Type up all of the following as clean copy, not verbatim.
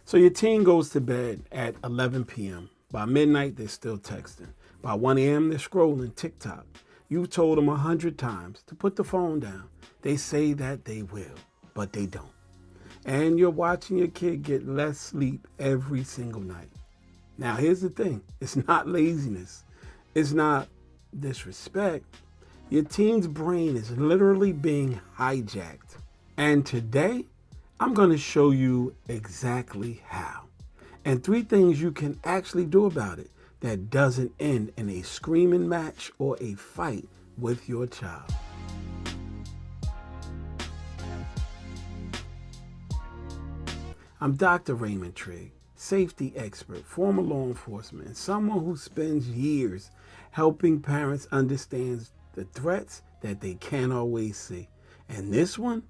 So your teen goes to bed at 11 p.m. By midnight, they're still texting. By 1 a.m., they're scrolling TikTok. You've told them 100 times to put the phone down. They say that they will, but they don't. And you're watching your kid get less sleep every single night. Now, here's the thing. It's not laziness. It's not disrespect. Your teen's brain is literally being hijacked. And today, I'm going to show you exactly how. And 3 things you can actually do about it that doesn't end in a screaming match or a fight with your child. I'm Dr. Raymond Trigg, safety expert, former law enforcement, and someone who spends years helping parents understand the threats that they can't always see. And this one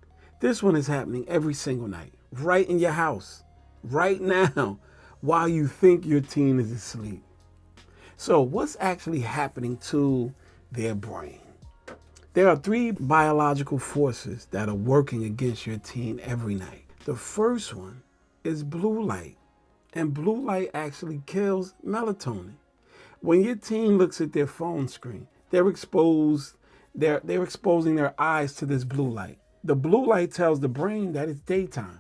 is happening every single night, right in your house, right now, while you think your teen is asleep. So what's actually happening to their brain? There are 3 biological forces that are working against your teen every night. The first one is blue light, and blue light actually kills melatonin. When your teen looks at their phone screen, they're exposing their eyes to this blue light. The blue light tells the brain that it's daytime.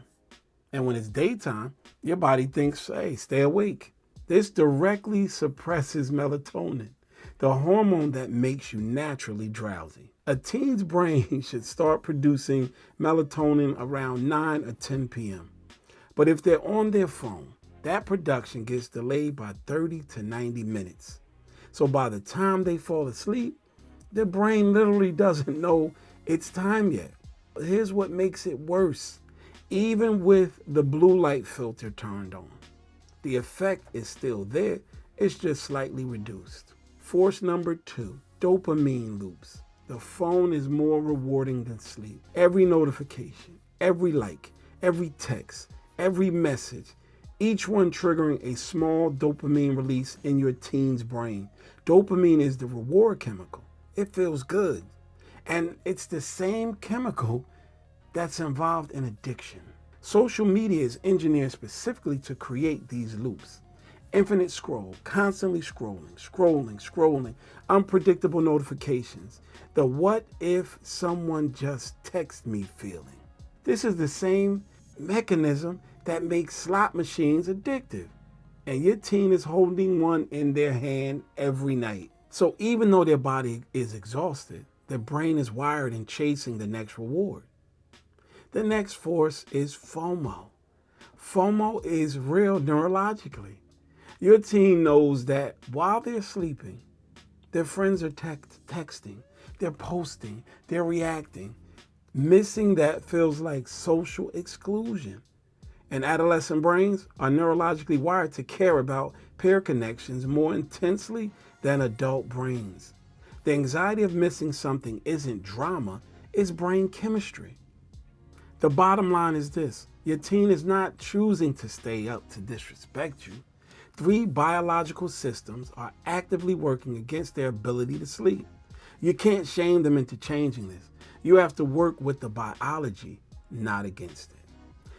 And when it's daytime, your body thinks, hey, stay awake. This directly suppresses melatonin, the hormone that makes you naturally drowsy. A teen's brain should start producing melatonin around 9 or 10 p.m. But if they're on their phone, that production gets delayed by 30 to 90 minutes. So by the time they fall asleep, their brain literally doesn't know it's time yet. Here's what makes it worse. Even with the blue light filter turned on, the effect is still there, it's just slightly reduced. Force number 2, dopamine loops. The phone is more rewarding than sleep. Every notification, every like, every text, every message, each one triggering a small dopamine release in your teen's brain. Dopamine is the reward chemical. It feels good. And it's the same chemical that's involved in addiction. Social media is engineered specifically to create these loops. Infinite scroll, constantly scrolling, unpredictable notifications. The what if someone just texted me feeling. This is the same mechanism that makes slot machines addictive. And your teen is holding one in their hand every night. So even though their body is exhausted, their brain is wired in chasing the next reward. The next force is FOMO. FOMO is real neurologically. Your teen knows that while they're sleeping, their friends are texting, they're posting, they're reacting. Missing that feels like social exclusion. And adolescent brains are neurologically wired to care about peer connections more intensely than adult brains. The anxiety of missing something isn't drama, it's brain chemistry. The bottom line is this: your teen is not choosing to stay up to disrespect you. 3 biological systems are actively working against their ability to sleep. You can't shame them into changing this. You have to work with the biology, not against it.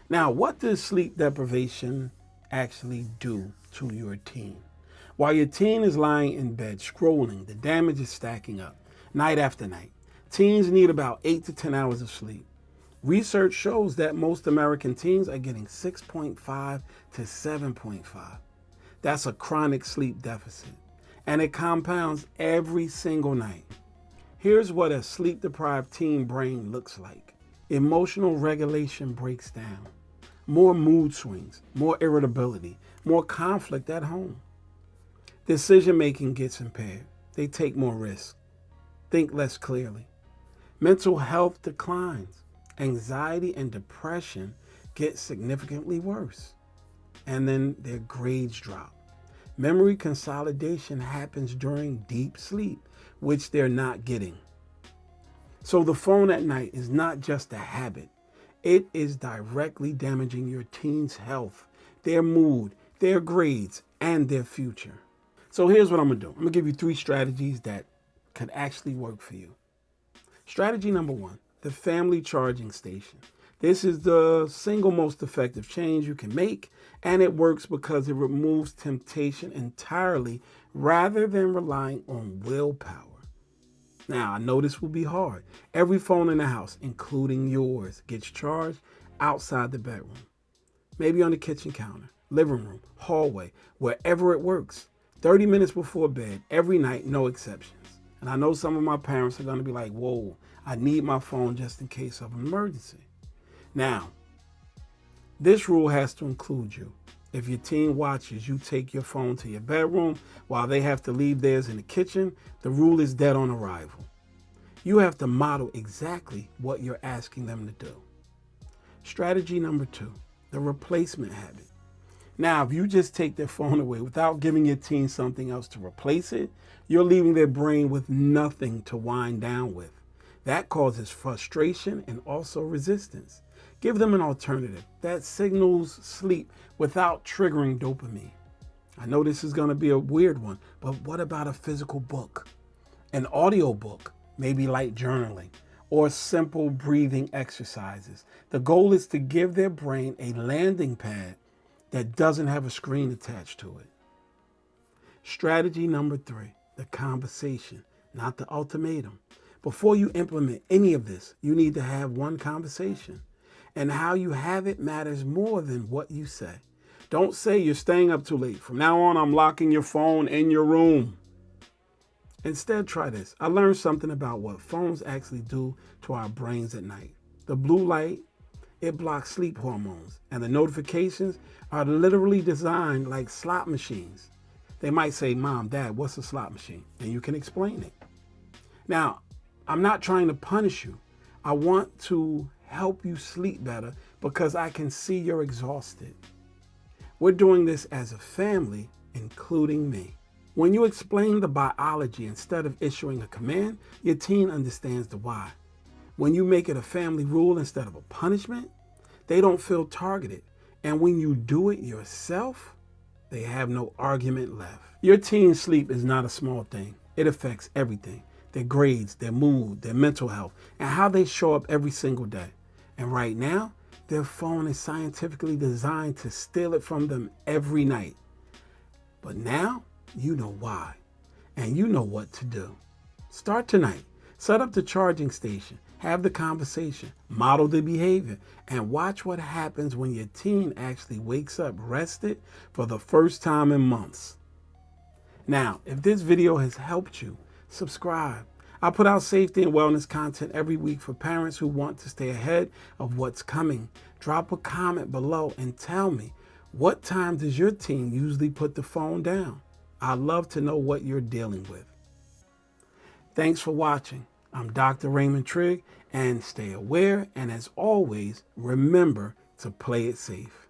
Now, what does sleep deprivation actually do to your teen? While your teen is lying in bed scrolling, the damage is stacking up night after night. Teens need about 8 to 10 hours of sleep. Research shows that most American teens are getting 6.5 to 7.5. That's a chronic sleep deficit, and it compounds every single night. Here's what a sleep-deprived teen brain looks like. Emotional regulation breaks down. More mood swings, more irritability, more conflict at home. Decision-making gets impaired. They take more risks, think less clearly. Mental health declines. Anxiety and depression get significantly worse. And then their grades drop. Memory consolidation happens during deep sleep, which they're not getting. So the phone at night is not just a habit. It is directly damaging your teen's health, their mood, their grades, and their future. So here's what I'm going to do. I'm going to give you 3 strategies that could actually work for you. Strategy number 1, the family charging station. This is the single most effective change you can make, and it works because it removes temptation entirely rather than relying on willpower. Now, I know this will be hard. Every phone in the house, including yours, gets charged outside the bedroom, maybe on the kitchen counter, living room, hallway, wherever it works. 30 minutes before bed, every night, no exceptions. And I know some of my parents are going to be like, whoa, I need my phone just in case of an emergency. Now, this rule has to include you. If your teen watches you take your phone to your bedroom while they have to leave theirs in the kitchen, the rule is dead on arrival. You have to model exactly what you're asking them to do. Strategy number 2, the replacement habit. Now, if you just take their phone away without giving your teen something else to replace it, you're leaving their brain with nothing to wind down with. That causes frustration and also resistance. Give them an alternative that signals sleep without triggering dopamine. I know this is going to be a weird one, but what about a physical book? An audio book, maybe light journaling, or simple breathing exercises. The goal is to give their brain a landing pad that doesn't have a screen attached to it. Strategy number 3, the conversation, not the ultimatum. Before you implement any of this, you need to have one conversation. And how you have it matters more than what you say. Don't say you're staying up too late. From now on, I'm locking your phone in your room. Instead, try this. I learned something about what phones actually do to our brains at night. The blue light, it blocks sleep hormones. And the notifications are literally designed like slot machines. They might say, Mom, Dad, what's a slot machine? And you can explain it. Now, I'm not trying to punish you. I want to help you sleep better because I can see you're exhausted. We're doing this as a family, including me. When you explain the biology instead of issuing a command, your teen understands the why. When you make it a family rule instead of a punishment, they don't feel targeted. And when you do it yourself, they have no argument left. Your teen's sleep is not a small thing. It affects everything. Their grades, their mood, their mental health, and how they show up every single day. And right now, their phone is scientifically designed to steal it from them every night. But now, you know why, and you know what to do. Start tonight. Set up the charging station, have the conversation, model the behavior, and watch what happens when your teen actually wakes up rested for the first time in months. Now, if this video has helped you, subscribe. I put out safety and wellness content every week for parents who want to stay ahead of what's coming. Drop a comment below and tell me, what time does your teen usually put the phone down? I'd love to know what you're dealing with. Thanks for watching. I'm Dr. Raymond Trigg, and stay aware, and as always, remember to play it safe.